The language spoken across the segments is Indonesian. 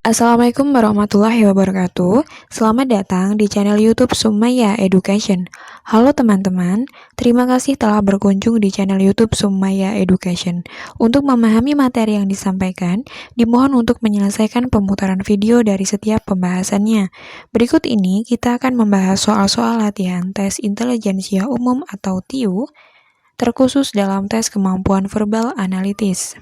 Assalamualaikum warahmatullahi wabarakatuh. Selamat datang di channel YouTube Sumaya Education. Halo teman-teman, terima kasih telah berkunjung di channel YouTube Sumaya Education. Untuk memahami materi yang disampaikan, dimohon untuk menyelesaikan pemutaran video dari setiap pembahasannya. Berikut ini kita akan membahas soal-soal latihan tes intelijensia umum atau TIU, terkhusus dalam tes kemampuan verbal analitis.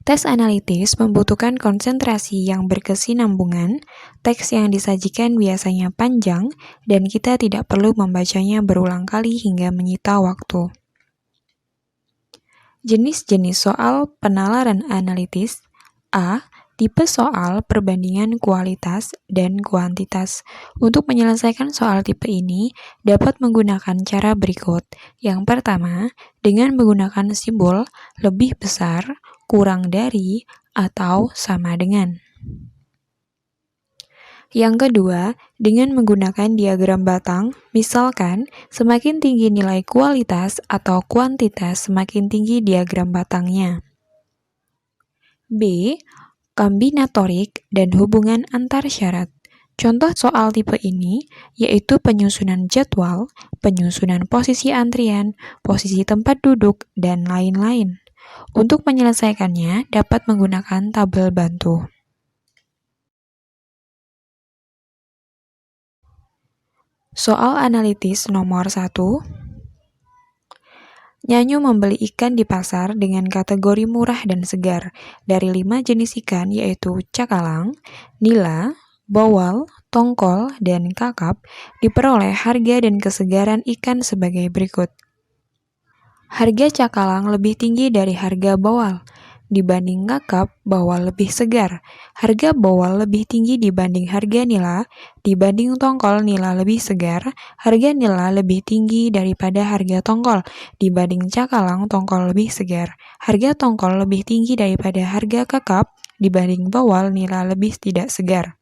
Tes analitis membutuhkan konsentrasi yang berkesinambungan, teks yang disajikan biasanya panjang, dan kita tidak perlu membacanya berulang kali hingga menyita waktu. Jenis-jenis soal penalaran analitis. A. Tipe soal perbandingan kualitas dan kuantitas. Untuk menyelesaikan soal tipe ini, dapat menggunakan cara berikut. Yang pertama, dengan menggunakan simbol lebih besar, kurang dari, atau sama dengan. Yang kedua, dengan menggunakan diagram batang, misalkan semakin tinggi nilai kualitas atau kuantitas, semakin tinggi diagram batangnya. B. Kombinatorik dan hubungan antar syarat. Contoh soal tipe ini yaitu penyusunan jadwal, penyusunan posisi antrian, posisi tempat duduk, dan lain-lain. Untuk menyelesaikannya, dapat menggunakan tabel bantu. Soal analitis nomor 1. Nyanyu membeli ikan di pasar dengan kategori murah dan segar. Dari 5 jenis ikan yaitu cakalang, nila, bawal, tongkol, dan kakap, diperoleh harga dan kesegaran ikan sebagai berikut. Harga cakalang lebih tinggi dari harga bawal. Dibanding kakap, bawal lebih segar. Harga bawal lebih tinggi dibanding harga nila. Dibanding tongkol, nila lebih segar. Harga nila lebih tinggi daripada harga tongkol. Dibanding cakalang, tongkol lebih segar. Harga tongkol lebih tinggi daripada harga kakap. Dibanding bawal, nila lebih tidak segar.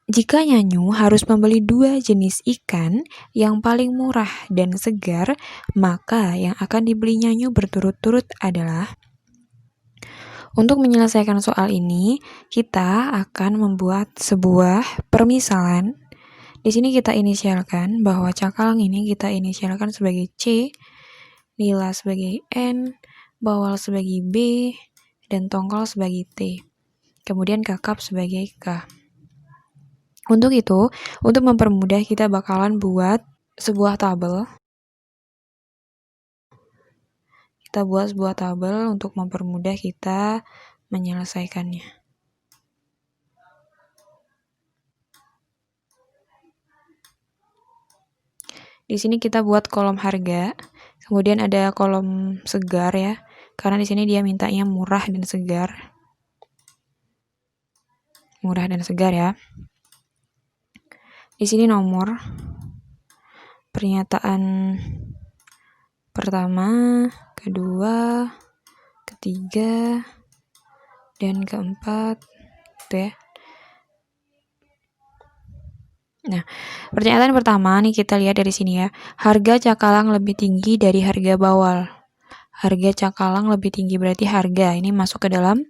Jika Nyanyu harus membeli 2 jenis ikan yang paling murah dan segar, maka yang akan dibeli Nyanyu berturut-turut adalah. Untuk menyelesaikan soal ini, kita akan membuat sebuah permisalan. Di sini kita inisialkan bahwa cakalang ini kita inisialkan sebagai C, nila sebagai N, bawal sebagai B, dan tongkol sebagai T. Kemudian kakap sebagai K. Untuk itu, untuk mempermudah kita bakalan buat sebuah tabel. Kita buat sebuah tabel untuk mempermudah kita menyelesaikannya. Di sini kita buat kolom harga, kemudian ada kolom segar ya, karena di sini dia mintanya murah dan segar. Murah dan segar ya. Di sini nomor pernyataan pertama, kedua, ketiga, dan keempat, gitu ya. Nah, pernyataan pertama nih kita lihat dari sini ya. Harga cakalang lebih tinggi dari harga bawal. Harga cakalang lebih tinggi berarti harga ini masuk ke dalam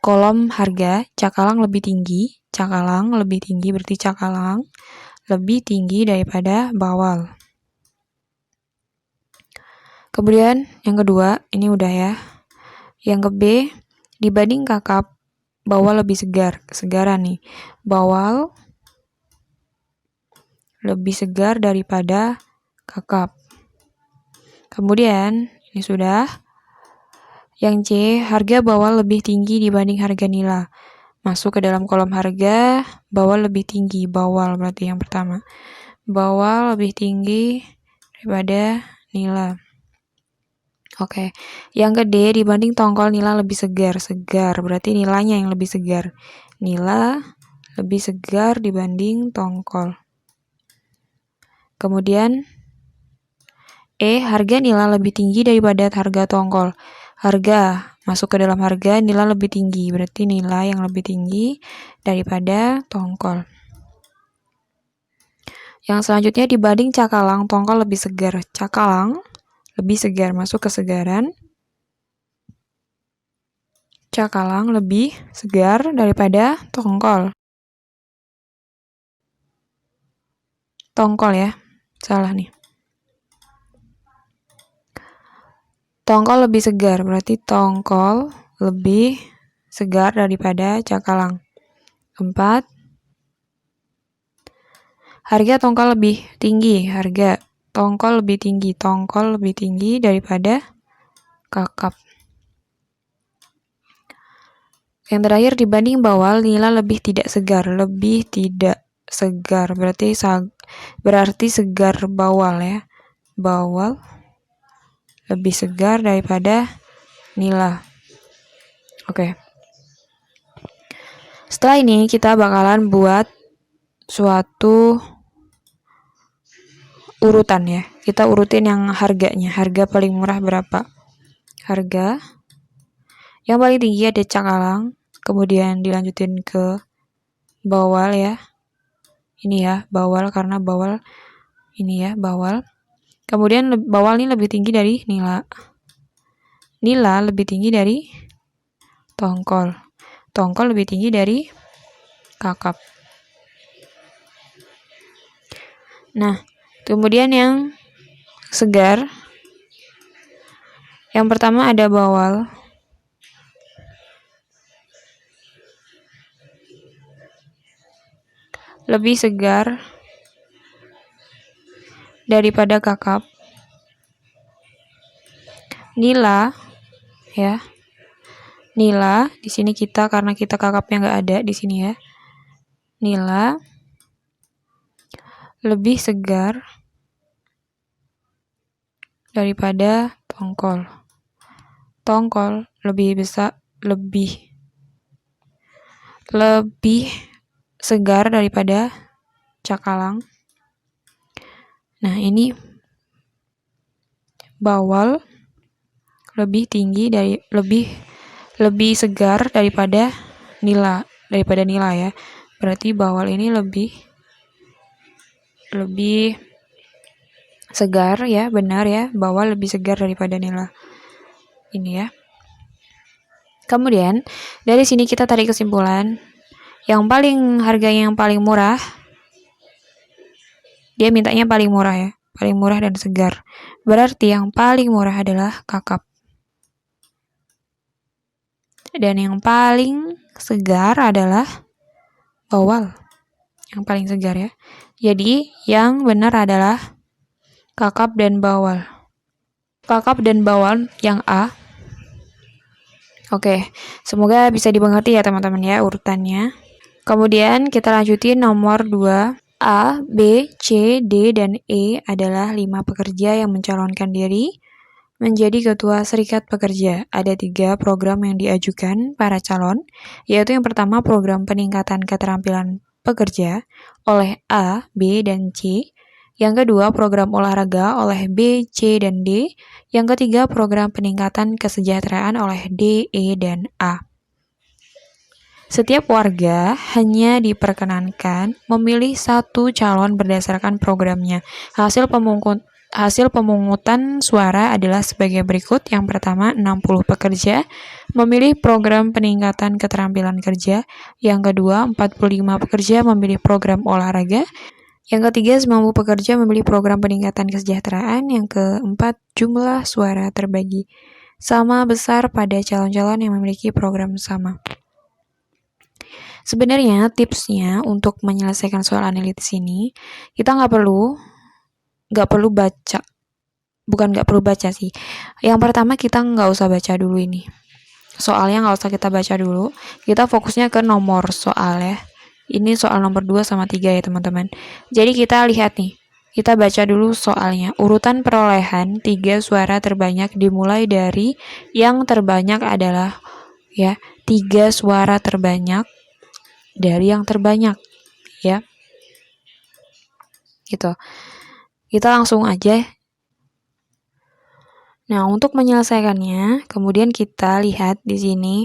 kolom harga. Cakalang lebih tinggi. Cakalang lebih tinggi berarti cakalang lebih tinggi daripada bawal. Kemudian yang kedua, ini udah ya. Yang ke B, dibanding kakap, bawal lebih segar. Kesegaran nih. Bawal lebih segar daripada kakap. Kemudian, ini sudah. Yang C, harga bawal lebih tinggi dibanding harga nila. Masuk ke dalam kolom harga, bawal lebih tinggi. Bawal berarti yang pertama. Bawal lebih tinggi daripada nila. Oke, yang ke D, dibanding tongkol nila lebih segar. Segar, berarti nilainya yang lebih segar. Nila lebih segar dibanding tongkol. Kemudian E, harga nila lebih tinggi daripada harga tongkol. Harga, masuk ke dalam harga, nila lebih tinggi. Berarti nilai yang lebih tinggi daripada tongkol. Yang selanjutnya dibanding cakalang, tongkol lebih segar. Cakalang lebih segar, masuk kesegaran. cakalang lebih segar daripada tongkol. Tongkol ya, salah nih. Tongkol lebih segar, berarti tongkol lebih segar daripada cakalang. 4. Harga tongkol lebih tinggi, harga tongkol lebih tinggi daripada kakap. Yang terakhir, dibanding bawal, nila lebih tidak segar, berarti segar bawal ya. Bawal lebih segar daripada nila. Oke. Setelah ini kita bakalan buat suatu urutan ya. Kita urutin yang harganya. Harga paling murah berapa? Harga yang paling tinggi ada cakalang, kemudian dilanjutin ke bawal ya. Ini ya, bawal karena bawal ini ya, bawal. Kemudian bawal ini lebih tinggi dari nila. Nila lebih tinggi dari tongkol. Tongkol lebih tinggi dari kakap. Nah, kemudian yang segar. Yang pertama ada bawal. Lebih segar daripada kakap. Nila ya. Nila di sini karena kita kakapnya nggak ada di sini ya. Nila lebih segar daripada tongkol. Tongkol lebih segar daripada cakalang. Nah, ini bawal lebih segar daripada nila ya. Berarti bawal ini lebih segar ya, benar ya. Bawal lebih segar daripada nila. Ini ya. Kemudian dari sini kita tarik kesimpulan, harganya yang paling murah, dia mintanya paling murah ya, paling murah dan segar. Berarti yang paling murah adalah kakap. Dan yang paling segar adalah bawal. Yang paling segar ya. Jadi yang benar adalah kakap dan bawal. Kakap dan bawal yang A. Oke, semoga bisa dimengerti ya teman-teman ya urutannya. Kemudian kita lanjutin nomor 2. A, B, C, D, dan E adalah 5 pekerja yang mencalonkan diri menjadi ketua serikat pekerja. Ada 3 program yang diajukan para calon, yaitu yang pertama program peningkatan keterampilan pekerja oleh A, B, dan C. Yang kedua, program olahraga oleh B, C, dan D. Yang ketiga, program peningkatan kesejahteraan oleh D, E, dan A. Setiap warga hanya diperkenankan memilih satu calon berdasarkan programnya. Hasil pemungutan suara adalah sebagai berikut. Yang pertama, 60 pekerja memilih program peningkatan keterampilan kerja. Yang kedua, 45 pekerja memilih program olahraga. Yang ketiga, 90 pekerja memilih program peningkatan kesejahteraan. Yang keempat, jumlah suara terbagi sama besar pada calon-calon yang memiliki program sama. Sebenarnya tipsnya untuk menyelesaikan soal analitis ini, kita nggak perlu baca. Bukan nggak perlu baca sih. Yang pertama, kita nggak usah baca dulu ini. Soalnya nggak usah kita baca dulu. Kita fokusnya ke nomor soal ya. Ini soal nomor 2 sama 3 ya teman-teman. Jadi kita lihat nih. Kita baca dulu soalnya. Urutan perolehan 3 suara terbanyak dimulai dari yang terbanyak adalah ya 3 suara terbanyak dari yang terbanyak ya. Gitu. Kita langsung aja. Nah, untuk menyelesaikannya, kemudian kita lihat di sini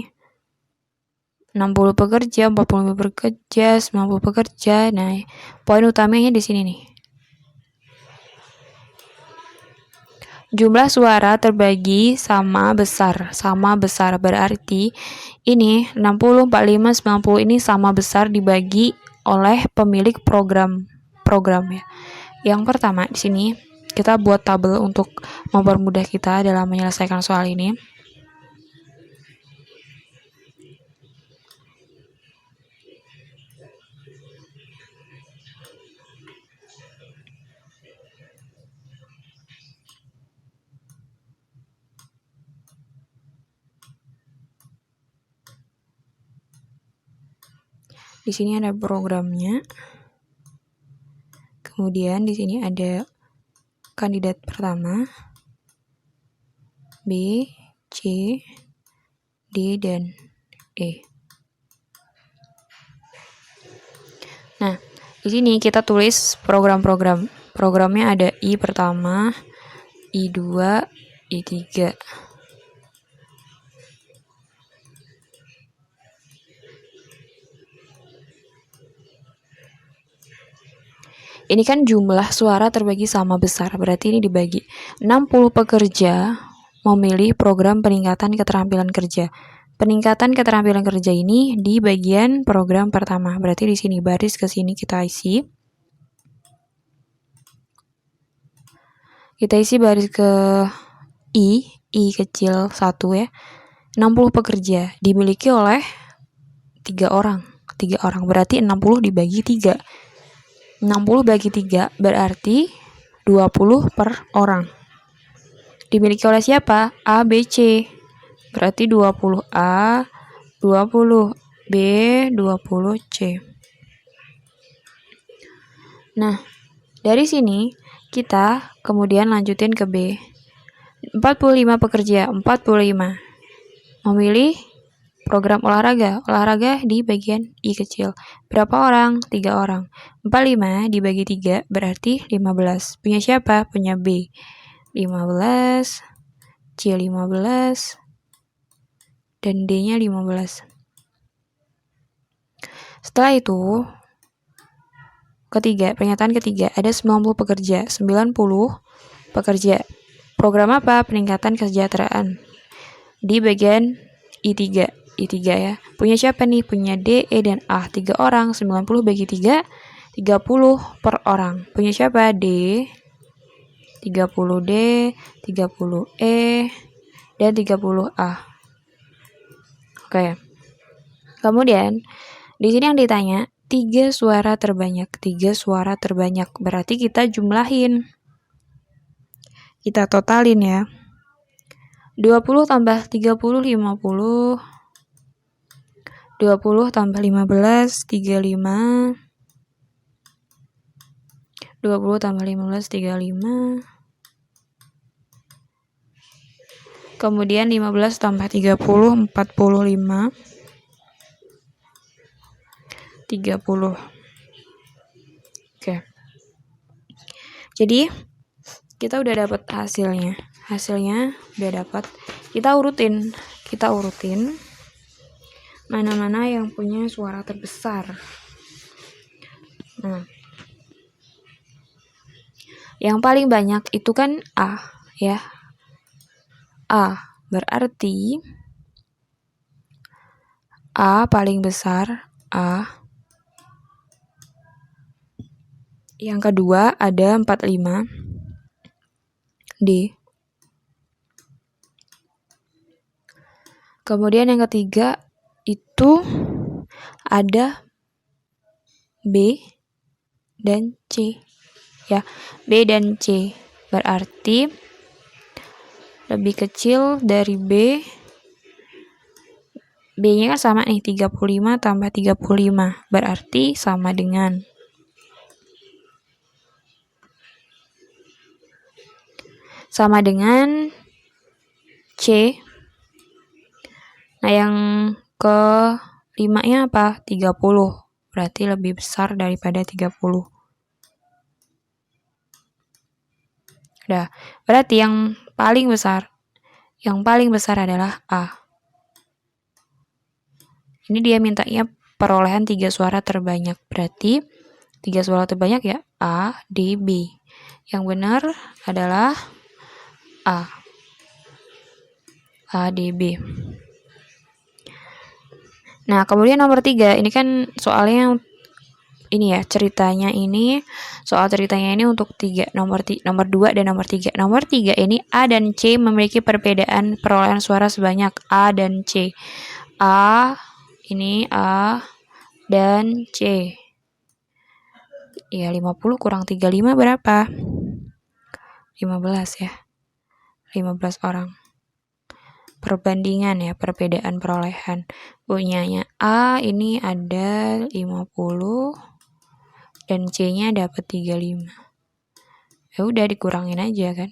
60 pekerja, 45 pekerja, 90 pekerja. Nah, poin utamanya di sini nih. Jumlah suara terbagi sama besar berarti ini 60, 45, 90 ini sama besar dibagi oleh pemilik program ya. Yang pertama di sini kita buat tabel untuk mempermudah kita dalam menyelesaikan soal ini. Di sini ada programnya. Kemudian di sini ada kandidat pertama, B, C, D, dan E. Nah, di sini kita tulis program-program. Programnya ada I pertama, I2, I3. Ini kan jumlah suara terbagi sama besar, berarti ini dibagi. 60 pekerja memilih program peningkatan keterampilan kerja. Peningkatan keterampilan kerja ini di bagian program pertama. Berarti di sini baris ke sini kita isi. Kita isi baris ke I kecil 1 ya. 60 pekerja dimiliki oleh 3 orang. 3 orang berarti 60 dibagi 3. 60 bagi 3 berarti 20 per orang. Dimiliki oleh siapa? A, B, C. Berarti 20 A, 20 B, 20 C. Nah, dari sini kita kemudian lanjutin ke B. 45 pekerja, 45. Memilih program olahraga di bagian I kecil. Berapa orang? 3 orang. 45 dibagi 3 berarti 15. Punya siapa? Punya B. 15, C 15, dan D-nya 15. Setelah itu, pernyataan ketiga, ada 90 pekerja. 90 pekerja. Program apa? Peningkatan kesejahteraan. Di bagian I3 ya. Punya siapa nih? Punya D, E, dan A. 3 orang. 90 bagi 3, 30 per orang. Punya siapa? D, 30 D, 30 E, dan 30 A. Oke. Kemudian, di sini yang ditanya, 3 suara terbanyak. 3 suara terbanyak. Berarti kita jumlahin. Kita totalin ya. 20 tambah 30, 50. 20 tambah 15, 35. 20 tambah 15, 35. Kemudian 15 tambah 30, 45. 30. Oke. Jadi, kita udah dapat hasilnya. Hasilnya udah dapat. Kita urutin mana-mana yang punya suara terbesar. Nah, yang paling banyak itu kan A ya. A berarti A paling besar A. Yang kedua ada 45 D. Kemudian yang ketiga itu ada B dan C ya. B dan C berarti lebih kecil dari B. B-nya kan sama nih, 35 tambah 35 berarti sama dengan C. Nah, yang ke 5-nya apa? 30. Berarti lebih besar daripada 30. Udah. Berarti yang paling besar adalah A. Ini dia mintanya perolehan 3 suara terbanyak. Berarti 3 suara terbanyak ya A, D, B. Yang benar adalah A. A, D, B. Nah, kemudian nomor 3, ini kan soalnya ini ya, ceritanya ini untuk 3, nomor 2 dan nomor 3. Nomor 3 ini A dan C memiliki perbedaan perolehan suara sebanyak A dan C. A, ini A dan C. Ya, 50 kurang 35 berapa? 15 ya. 15 orang. Perbandingan ya, perbedaan perolehan. Punyanya A ini ada 50 dan C-nya dapat 35. Ya udah dikurangin aja kan.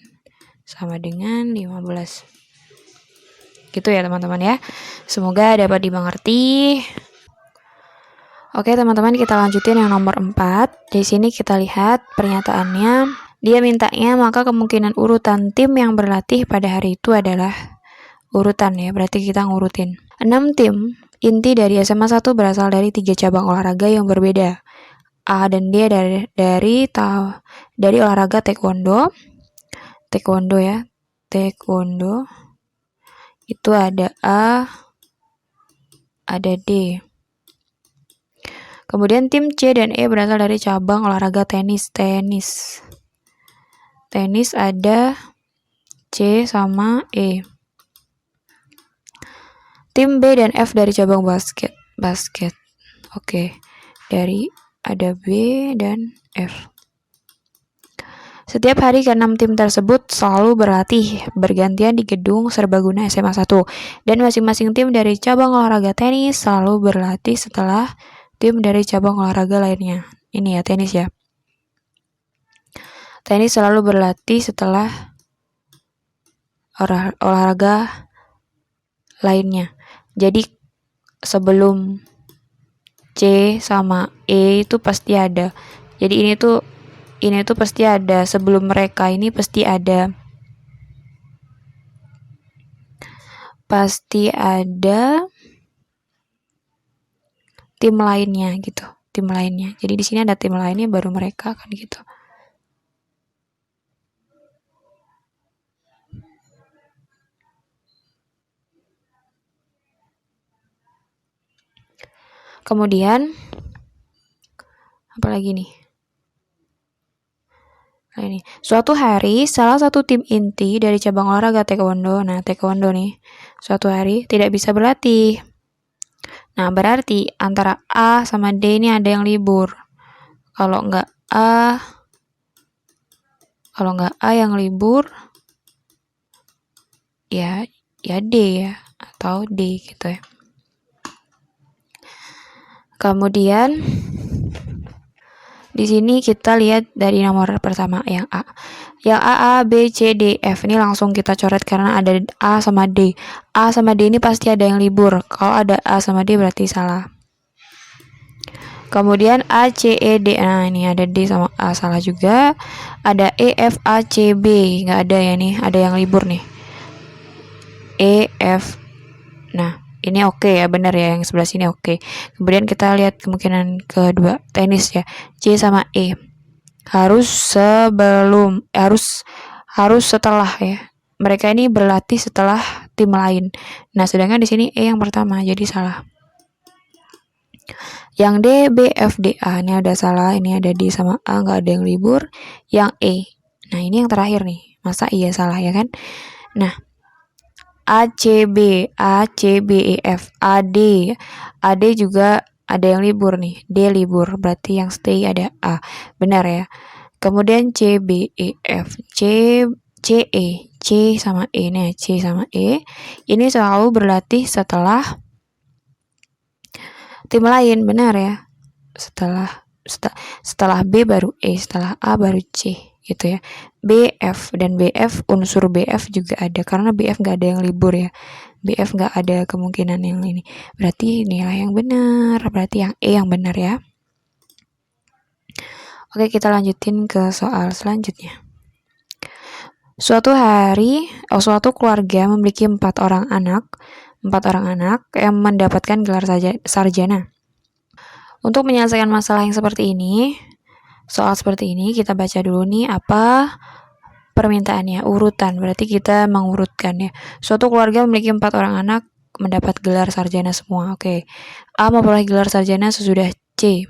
Sama dengan 15. Gitu ya teman-teman ya. Semoga dapat dimengerti. Oke teman-teman, kita lanjutin yang nomor 4. Di sini kita lihat pernyataannya. Dia mintanya maka kemungkinan urutan tim yang berlatih pada hari itu adalah urutan ya, berarti kita ngurutin. 6 tim inti dari SMA 1 berasal dari 3 cabang olahraga yang berbeda. A dan D dari olahraga taekwondo ya. Taekwondo itu ada A, ada D. Kemudian tim C dan E berasal dari cabang olahraga tenis. Tenis ada C sama E. Tim B dan F dari cabang basket. Oke. Dari ada B dan F. Setiap hari ke-6 tim tersebut selalu berlatih bergantian di gedung serbaguna SMA 1 dan masing-masing tim dari cabang olahraga tenis selalu berlatih setelah tim dari cabang olahraga lainnya. Ini ya, tenis ya. Tenis selalu berlatih setelah olahraga lainnya. Jadi sebelum C sama E itu pasti ada. Jadi ini tuh pasti ada, sebelum mereka ini pasti ada tim lainnya gitu, tim lainnya. Jadi di sini ada tim lainnya baru mereka kan gitu. Kemudian apa lagi nih? Ini. Suatu hari salah satu tim inti dari cabang olahraga taekwondo, taekwondo nih, suatu hari tidak bisa berlatih. Nah, berarti antara A sama D ini ada yang libur. Kalau nggak A yang libur, ya D ya, atau D gitu ya. Kemudian di sini kita lihat dari nomor pertama yang A. Yang A, B, C, D, F ini langsung kita coret karena ada A sama D. A sama D ini pasti ada yang libur. Kalau ada A sama D berarti salah. Kemudian A, C, E, D. Nah, ini ada D sama A salah juga. Ada E, F, A, C, B. Nggak ada ya nih, ada yang libur nih. E, F. Nah, ini oke ya, benar ya, yang sebelah sini oke. Kemudian kita lihat kemungkinan kedua, tenis ya. C sama E. Harus setelah ya. Mereka ini berlatih setelah tim lain. Nah, sedangkan di sini E yang pertama, jadi salah. Yang D, B, F, D, A. Ini ada salah, ini ada D sama A, nggak ada yang libur. Yang E. Nah, ini yang terakhir nih. Masa iya salah ya kan? Nah, A, C, B, E, F, A, D juga ada yang libur nih. D libur, berarti yang stay ada A. Benar ya. Kemudian C, B, E, F, E. C sama E nih, C sama E. Ini selalu berlatih setelah tim lain, benar ya. Setelah B baru E, setelah A baru C gitu ya. BF dan BF, unsur BF juga ada karena BF nggak ada yang libur ya. BF nggak ada kemungkinan yang ini. Berarti nilai yang benar, berarti yang E yang benar ya. Oke, kita lanjutin ke soal selanjutnya. Suatu keluarga memiliki 4 orang anak yang mendapatkan gelar sarjana. Untuk menyelesaikan masalah yang seperti ini, soal seperti ini, kita baca dulu nih apa permintaannya, urutan, berarti kita mengurutkan ya. Suatu keluarga memiliki 4 orang anak mendapat gelar sarjana semua. Oke. A memperoleh gelar sarjana sesudah C.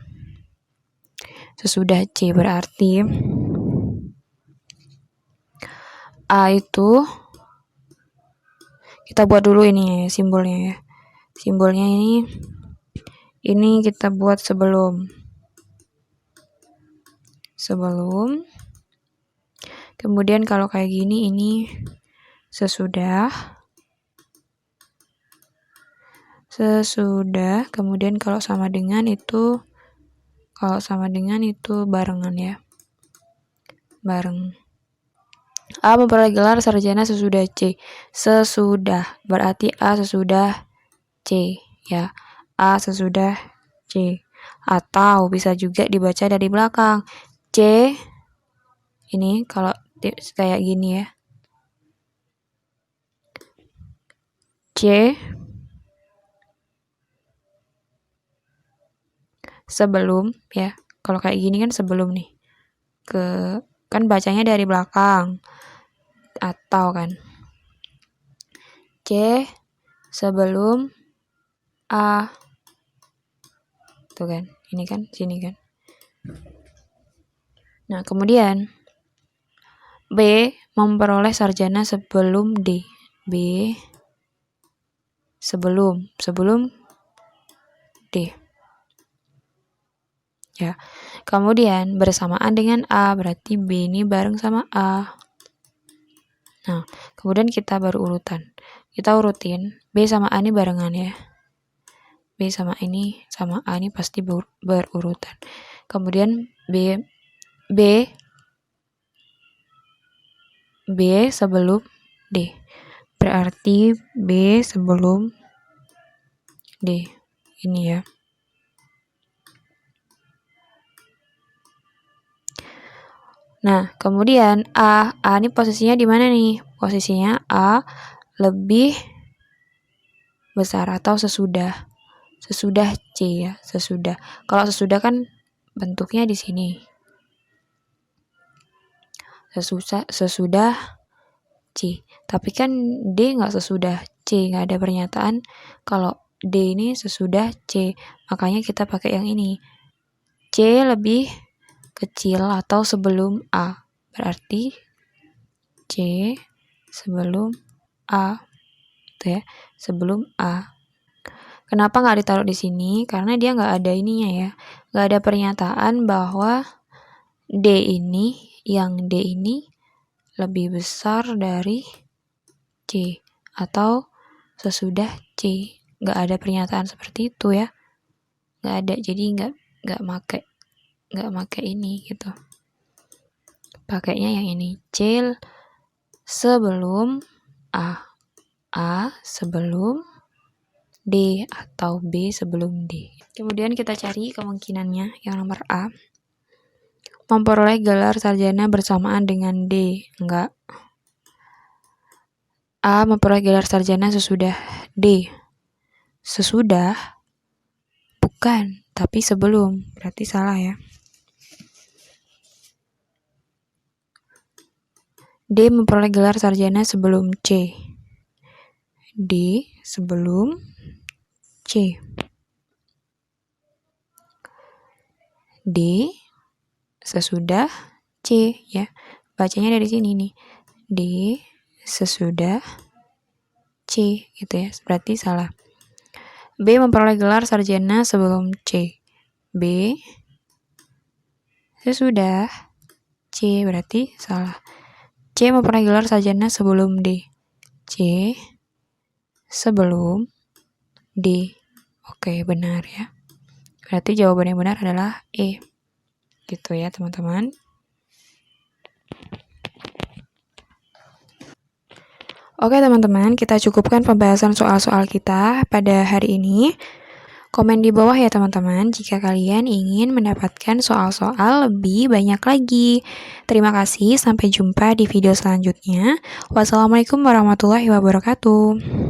Sesudah C berarti A itu kita buat dulu ini ya, simbolnya ya. Simbolnya ini kita buat sebelum. Kemudian kalau kayak gini ini sesudah, kemudian kalau sama dengan itu barengan ya, bareng. A memperoleh gelar sarjana sesudah C. Sesudah berarti A sesudah C ya. A sesudah C. Atau bisa juga dibaca dari belakang. C ini kalau kayak gini ya. C sebelum ya. Kalau kayak gini kan sebelum nih. Kan bacanya dari belakang. Atau kan. C sebelum A. Tuh kan. Ini kan sini kan. Nah, kemudian B memperoleh sarjana sebelum D. B sebelum D. Ya. Kemudian bersamaan dengan A, berarti B ini bareng sama A. Nah, kemudian kita baru urutan. Kita urutin B sama A ini barengan ya. B sama ini sama A ini pasti berurutan. Kemudian B sebelum D. Berarti B sebelum D. Ini ya. Nah, kemudian A ini posisinya di mana nih? Posisinya A lebih besar atau sesudah C ya, sesudah. Kalau sesudah kan bentuknya di sini. Sesudah C. Tapi kan D nggak sesudah C, nggak ada pernyataan kalau D ini sesudah C. Makanya kita pakai yang ini. C lebih kecil atau sebelum A. Berarti C sebelum A. Itu ya, sebelum A. Kenapa nggak ditaruh di sini? Karena dia nggak ada ininya ya. Nggak ada pernyataan bahwa D ini lebih besar dari C atau sesudah C. Nggak ada pernyataan seperti itu ya. Nggak ada. Jadi nggak make ini gitu. Pakainya yang ini. C sebelum A. A sebelum D atau B sebelum D. Kemudian kita cari kemungkinannya yang nomor A. Memperoleh gelar sarjana bersamaan dengan D. Enggak. A memperoleh gelar sarjana sesudah D. Sesudah bukan, tapi sebelum. Berarti salah ya. D memperoleh gelar sarjana sebelum C. D sebelum C. D sesudah C ya. Bacanya dari sini nih. D sesudah C gitu ya. Berarti salah. B memperoleh gelar sarjana sebelum C. B sesudah C berarti salah. C memperoleh gelar sarjana sebelum D. C sebelum D. Oke, benar ya. Berarti jawaban yang benar adalah E. Gitu ya, teman-teman. Oke, teman-teman, kita cukupkan pembahasan soal-soal kita pada hari ini. Komen di bawah ya, teman-teman, jika kalian ingin mendapatkan soal-soal lebih banyak lagi. Terima kasih, sampai jumpa di video selanjutnya. Wassalamualaikum warahmatullahi wabarakatuh.